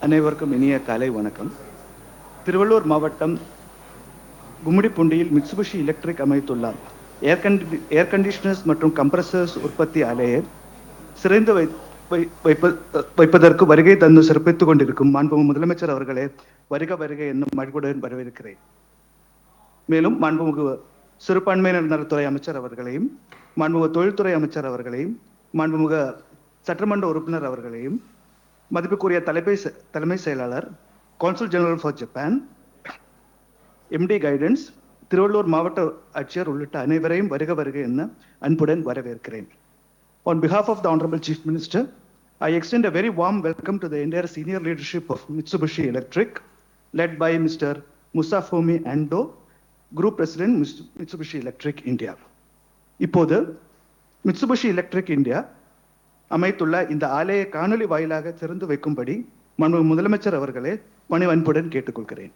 அனைவருக்கும் இனிய காலை வணக்கம். திருவள்ளூர் மாவட்டம் கும்மிடிப்பூண்டியில் மிட்சுபிஷி எலக்ட்ரிக் அமைத்துள்ள ஏர் கண்டிஷனர்ஸ் மற்றும் கம்ப்ரஸர்ஸ் உற்பத்தி ஆலையை சிறந்து வைப்பதற்கு வருகை தந்து சிறப்பித்துக் கொண்டிருக்கும் மாண்புமிகு முதலமைச்சர் அவர்களே, வருக வருக என்னும் மகிழ்வுடன் வரவேற்கிறேன். மேலும் மாண்புமிகு சிறுபான்மையினர் நலத்துறை அமைச்சர் அவர்களையும், மாண்புமிகு தொழில்துறை அமைச்சர் அவர்களையும், மாண்புமிகு சட்டமன்ற உறுப்பினர் அவர்களையும், மதிப்புக்குரிய தலைமை செயலாளர், consul general for Japan, MD guidance, Thiruvallur மாவட்ட ஆட்சியர் உள்ளிட்ட அனைவரையும் வருக வருக என அன்புடன் வரவேற்கிறேன். On behalf of the Honorable Chief Minister, I extend a very warm welcome to the entire senior leadership of Mitsubishi Electric, led by Mr. Musafomi Ando, Group President, Mitsubishi Electric India. இப்போது Mitsubishi Electric India அமைத்துள்ள இந்த ஆலையை காணொலி வாயிலாக திறந்து வைக்கும்படி மாண்புமிகு முதலமைச்சர் அவர்களே பணிவன்புடன் கேட்டுக்கொள்கிறேன்.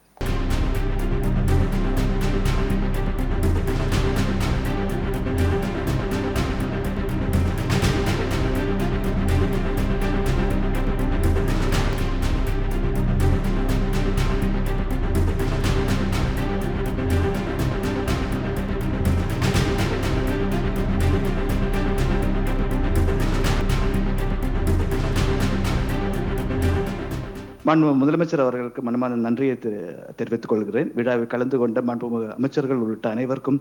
மாண்புமிகு முதலமைச்சர் அவர்களுக்கு மனமான நன்றியை தெரிவித்துக் கொள்கிறேன். விழாவில் கலந்து கொண்ட மாண்புமிகு அமைச்சர்கள் உள்ளிட்ட அனைவருக்கும்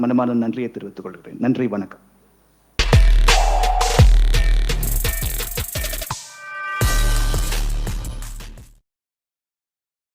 மனமான நன்றியை தெரிவித்துக் கொள்கிறேன். நன்றி, வணக்கம்.